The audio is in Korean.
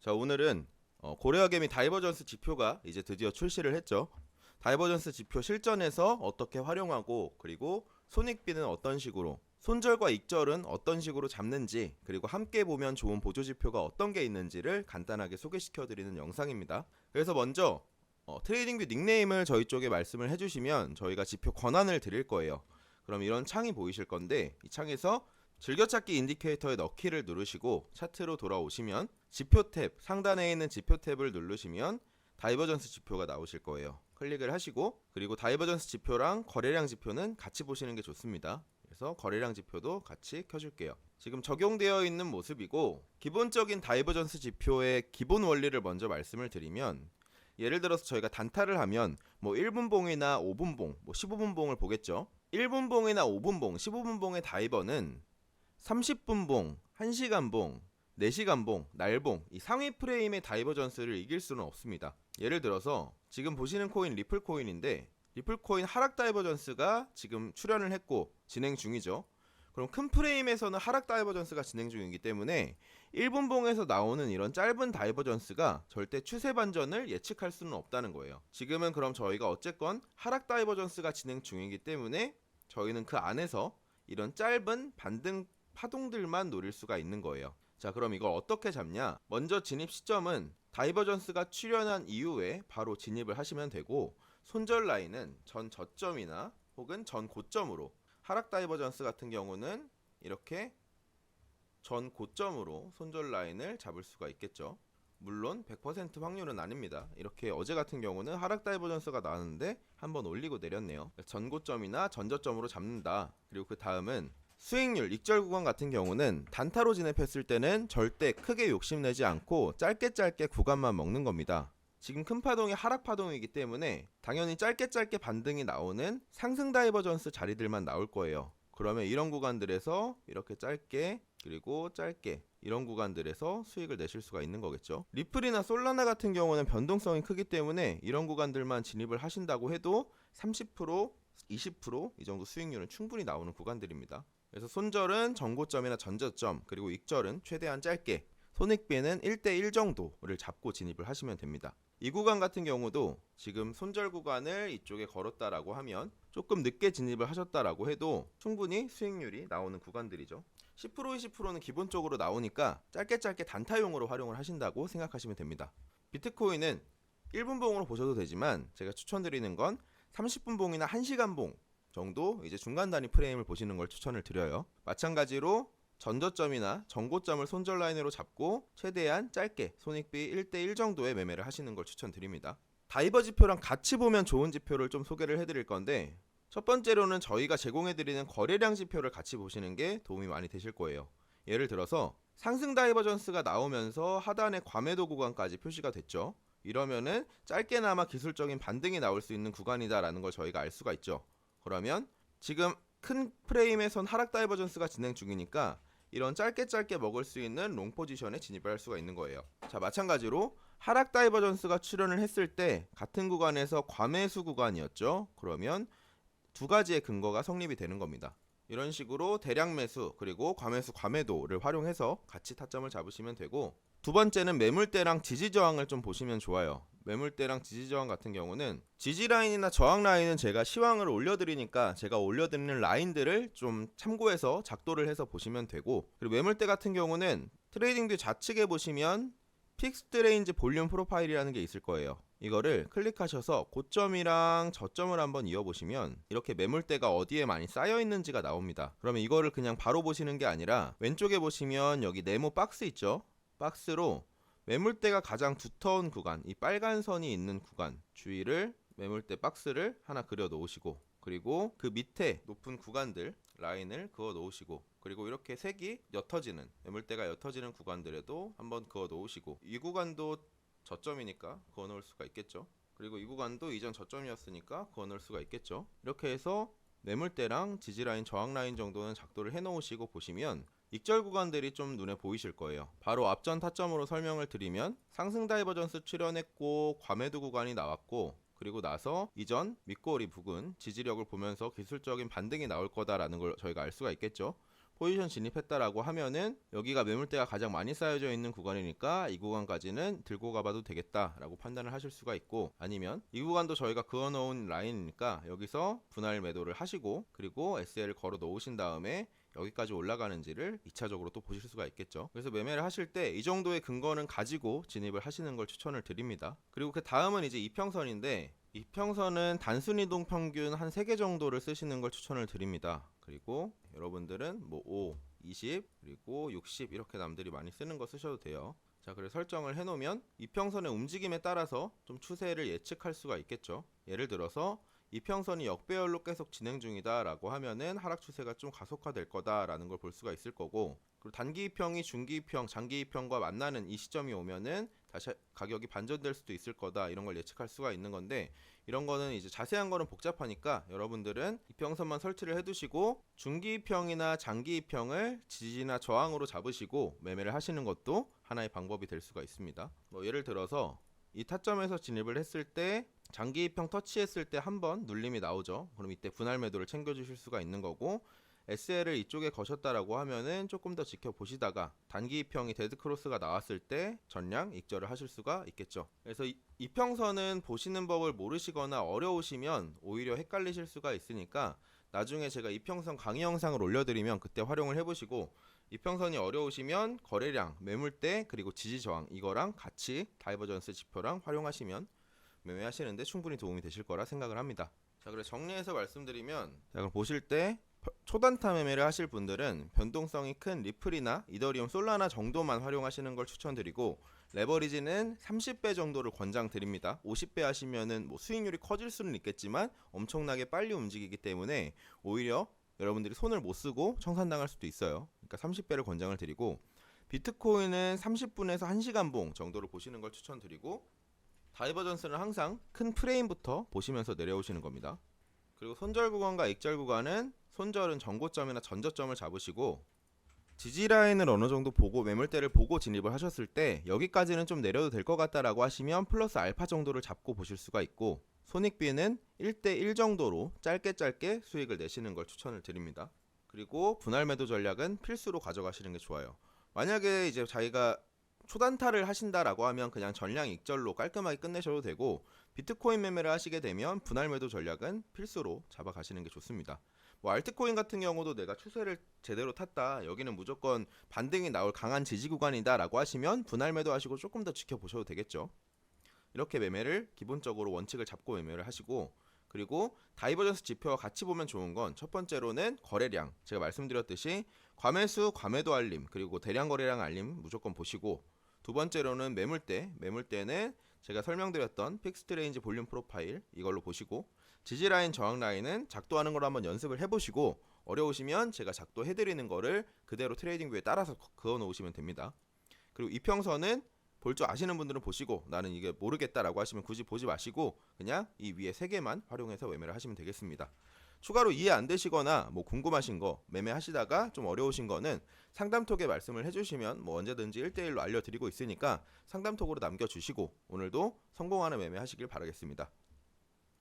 자, 오늘은 고래와개미 다이버전스 지표가 이제 드디어 출시를 했죠. 다이버전스 지표 실전에서 어떻게 활용하고, 그리고 손익비는 어떤 식으로, 손절과 익절은 어떤 식으로 잡는지, 그리고 함께 보면 좋은 보조 지표가 어떤 게 있는지를 간단하게 소개시켜 드리는 영상입니다. 그래서 먼저 트레이딩뷰 닉네임을 저희 쪽에 말씀을 해주시면 저희가 지표 권한을 드릴 거예요. 그럼 이런 창이 보이실 건데, 이 창에서 즐겨찾기 인디케이터에 넣기를 누르시고 차트로 돌아오시면 지표 탭, 상단에 있는 지표 탭을 누르시면 다이버전스 지표가 나오실 거예요. 클릭을 하시고, 그리고 다이버전스 지표랑 거래량 지표는 같이 보시는 게 좋습니다. 그래서 거래량 지표도 같이 켜줄게요. 지금 적용되어 있는 모습이고, 기본적인 다이버전스 지표의 기본 원리를 먼저 말씀을 드리면, 예를 들어서 저희가 단타를 하면 1분봉이나 5분봉, 15분봉을 보겠죠. 1분봉이나 5분봉, 15분봉의 다이버는 30분봉, 1시간봉, 4시간봉, 날봉, 이 상위 프레임의 다이버전스를 이길 수는 없습니다. 예를 들어서 지금 보시는 코인 리플 코인인데, 리플 코인 하락 다이버전스가 지금 출현을 했고 진행 중이죠. 그럼 큰 프레임에서는 하락 다이버전스가 진행 중이기 때문에 1분봉에서 나오는 이런 짧은 다이버전스가 절대 추세 반전을 예측할 수는 없다는 거예요. 지금은 그럼 저희가 어쨌건 하락 다이버전스가 진행 중이기 때문에 저희는 그 안에서 이런 짧은 반등 파동들만 노릴 수가 있는 거예요. 자, 그럼 이걸 어떻게 잡냐? 먼저 진입 시점은 다이버전스가 출현한 이후에 바로 진입을 하시면 되고, 손절 라인은 전 저점이나 혹은 전 고점으로, 하락 다이버전스 같은 경우는 이렇게 전 고점으로 손절 라인을 잡을 수가 있겠죠. 물론 100% 확률은 아닙니다. 이렇게 어제 같은 경우는 하락 다이버전스가 나왔는데 한번 올리고 내렸네요. 전 고점이나 전 저점으로 잡는다. 그리고 그 다음은 수익률, 익절 구간 같은 경우는 단타로 진입했을 때는 절대 크게 욕심내지 않고 짧게 구간만 먹는 겁니다. 지금 큰 파동이 하락 파동이기 때문에 당연히 짧게 반등이 나오는 상승 다이버전스 자리들만 나올 거예요. 그러면 이런 구간들에서 이렇게 짧게, 그리고 짧게, 이런 구간들에서 수익을 내실 수가 있는 거겠죠. 리플이나 솔라나 같은 경우는 변동성이 크기 때문에 이런 구간들만 진입을 하신다고 해도 30%, 20% 이 정도 수익률은 충분히 나오는 구간들입니다. 그래서 손절은 전고점이나 전저점, 그리고 익절은 최대한 짧게, 손익비는 1대1 정도를 잡고 진입을 하시면 됩니다. 이 구간 같은 경우도 지금 손절 구간을 이쪽에 걸었다라고 하면 조금 늦게 진입을 하셨다라고 해도 충분히 수익률이 나오는 구간들이죠. 10% 20%는 기본적으로 나오니까 짧게 단타용으로 활용을 하신다고 생각하시면 됩니다. 비트코인은 1분봉으로 보셔도 되지만 제가 추천드리는 건 30분봉이나 1시간봉 정도 이제 중간 단위 프레임을 보시는 걸 추천을 드려요. 마찬가지로 전저점이나 전고점을 손절 라인으로 잡고 최대한 짧게 손익비 1대1 정도의 매매를 하시는 걸 추천드립니다. 다이버 지표랑 같이 보면 좋은 지표를 좀 소개를 해드릴 건데, 첫 번째로는 저희가 제공해드리는 거래량 지표를 같이 보시는 게 도움이 많이 되실 거예요. 예를 들어서 상승 다이버전스가 나오면서 하단의 과매도 구간까지 표시가 됐죠. 이러면은 짧게나마 기술적인 반등이 나올 수 있는 구간이다라는 걸 저희가 알 수가 있죠. 그러면 지금 큰 프레임에선 하락 다이버전스가 진행 중이니까 이런 짧게 먹을 수 있는 롱 포지션에 진입을 할 수가 있는 거예요. 자, 마찬가지로 하락 다이버전스가 출현을 했을 때 같은 구간에서 과매수 구간이었죠. 그러면 두 가지의 근거가 성립이 되는 겁니다. 이런 식으로 대량 매수 그리고 과매수 과매도를 활용해서 같이 타점을 잡으시면 되고, 두 번째는 매물대랑 지지 저항을 좀 보시면 좋아요. 매물대랑 지지 저항 같은 경우는 지지 라인이나 저항 라인은 제가 시황을 올려드리니까 제가 올려드리는 라인들을 좀 참고해서 작도를 해서 보시면 되고, 그리고 매물대 같은 경우는 트레이딩뷰 좌측에 보시면 픽스드 레인지 볼륨 프로파일이라는 게 있을 거예요. 이거를 클릭하셔서 고점이랑 저점을 한번 이어보시면 이렇게 매물대가 어디에 많이 쌓여 있는지가 나옵니다. 그러면 이거를 그냥 바로 보시는 게 아니라 왼쪽에 보시면 여기 네모 박스 있죠. 박스로 매물대가 가장 두터운 구간, 이 빨간 선이 있는 구간 주위를 매물대 박스를 하나 그려 놓으시고, 그리고 그 밑에 높은 구간들 라인을 그어 놓으시고, 그리고 이렇게 색이 옅어지는, 매물대가 옅어지는 구간들에도 한번 그어 놓으시고, 이 구간도 저점이니까 그어 놓을 수가 있겠죠. 그리고 이 구간도 이전 저점이었으니까 그어 놓을 수가 있겠죠. 이렇게 해서 매물대랑 지지라인, 저항라인 정도는 작도를 해 놓으시고 보시면 익절 구간들이 좀 눈에 보이실 거예요. 바로 앞전 타점으로 설명을 드리면 상승 다이버전스 출현했고 과매도 구간이 나왔고, 그리고 나서 이전 윗꼬리 부근 지지력을 보면서 기술적인 반등이 나올 거다라는 걸 저희가 알 수가 있겠죠. 포지션 진입했다라고 하면은 여기가 매물대가 가장 많이 쌓여져 있는 구간이니까 이 구간까지는 들고 가봐도 되겠다라고 판단을 하실 수가 있고, 아니면 이 구간도 저희가 그어 놓은 라인이니까 여기서 분할 매도를 하시고 그리고 SL을 걸어 놓으신 다음에 여기까지 올라가는지를 2차적으로 또 보실 수가 있겠죠. 그래서 매매를 하실 때 이 정도의 근거는 가지고 진입을 하시는 걸 추천을 드립니다. 그리고 그 다음은 이제 이평선인데, 이평선은 단순이동 평균 한 3개 정도를 쓰시는 걸 추천을 드립니다. 그리고 여러분들은 뭐 5, 20, 그리고 60 이렇게 남들이 많이 쓰는 거 쓰셔도 돼요. 자, 그래서 설정을 해놓으면 이평선의 움직임에 따라서 좀 추세를 예측할 수가 있겠죠. 예를 들어서 이평선이 역배열로 계속 진행 중이다 라고 하면은 하락 추세가 좀 가속화될 거다 라는 걸 볼 수가 있을 거고, 그리고 단기 이평이 중기 이평, 장기 이평과 만나는 이 시점이 오면은 다시 가격이 반전될 수도 있을 거다, 이런 걸 예측할 수가 있는 건데, 이런 거는 이제 자세한 거는 복잡하니까 여러분들은 이평선만 설치를 해두시고 중기 이평이나 장기 이평을 지지나 저항으로 잡으시고 매매를 하시는 것도 하나의 방법이 될 수가 있습니다. 뭐 예를 들어서 이 타점에서 진입을 했을 때 장기 이평 터치했을 때 한번 눌림이 나오죠. 그럼 이때 분할 매도를 챙겨주실 수가 있는 거고, SL을 이쪽에 거셨다라고 하면은 조금 더 지켜보시다가 단기 이평이 데드크로스가 나왔을 때 전량 익절을 하실 수가 있겠죠. 그래서 이평선은 보시는 법을 모르시거나 어려우시면 오히려 헷갈리실 수가 있으니까 나중에 제가 이평선 강의 영상을 올려드리면 그때 활용을 해보시고, 이평선이 어려우시면 거래량, 매물대, 그리고 지지 저항 이거랑 같이 다이버전스 지표랑 활용하시면 매매하시는데 충분히 도움이 되실 거라 생각을 합니다. 자, 그래서 정리해서 말씀드리면, 자, 그럼 보실 때 초단타 매매를 하실 분들은 변동성이 큰 리플이나 이더리움, 솔라나 정도만 활용하시는 걸 추천드리고, 레버리지는 30배 정도를 권장드립니다. 50배 하시면은 뭐 수익률이 커질 수는 있겠지만 엄청나게 빨리 움직이기 때문에 오히려 여러분들이 손을 못 쓰고 청산당할 수도 있어요. 그러니까 30배를 권장을 드리고, 비트코인은 30분에서 1시간 봉 정도를 보시는 걸 추천드리고, 다이버전스는 항상 큰 프레임부터 보시면서 내려오시는 겁니다. 그리고 손절 구간과 익절 구간은, 손절은 전고점이나 전저점을 잡으시고 지지 라인을 어느 정도 보고 매물대를 보고 진입을 하셨을 때 여기까지는 좀 내려도 될 것 같다라고 하시면 플러스 알파 정도를 잡고 보실 수가 있고, 손익비는 1대1 정도로 짧게 수익을 내시는 걸 추천을 드립니다. 그리고 분할 매도 전략은 필수로 가져가시는 게 좋아요. 만약에 이제 자기가 초단타를 하신다라고 하면 그냥 전량 익절로 깔끔하게 끝내셔도 되고, 비트코인 매매를 하시게 되면 분할 매도 전략은 필수로 잡아가시는 게 좋습니다. 뭐 알트코인 같은 경우도 내가 추세를 제대로 탔다, 여기는 무조건 반등이 나올 강한 지지 구간이다 라고 하시면 분할 매도 하시고 조금 더 지켜보셔도 되겠죠. 이렇게 매매를 기본적으로 원칙을 잡고 매매를 하시고, 그리고 다이버전스 지표와 같이 보면 좋은 건 첫 번째로는 거래량, 제가 말씀드렸듯이 과매수, 과매도 알림, 그리고 대량 거래량 알림 무조건 보시고, 두 번째로는 매물대는 제가 설명드렸던 픽스트 레인지 볼륨 프로파일 이걸로 보시고, 지지 라인, 저항 라인은 작도하는 걸 한번 연습을 해보시고 어려우시면 제가 작도해드리는 거를 그대로 트레이딩 뷰에 따라서 그어 놓으시면 됩니다. 그리고 이평선은 볼 줄 아시는 분들은 보시고, 나는 이게 모르겠다라고 하시면 굳이 보지 마시고 그냥 이 위에 3개만 활용해서 매매를 하시면 되겠습니다. 추가로 이해 안 되시거나 뭐 궁금하신 거, 매매하시다가 좀 어려우신 거는 상담톡에 말씀을 해주시면 뭐 언제든지 1대1로 알려드리고 있으니까 상담톡으로 남겨주시고 오늘도 성공하는 매매 하시길 바라겠습니다.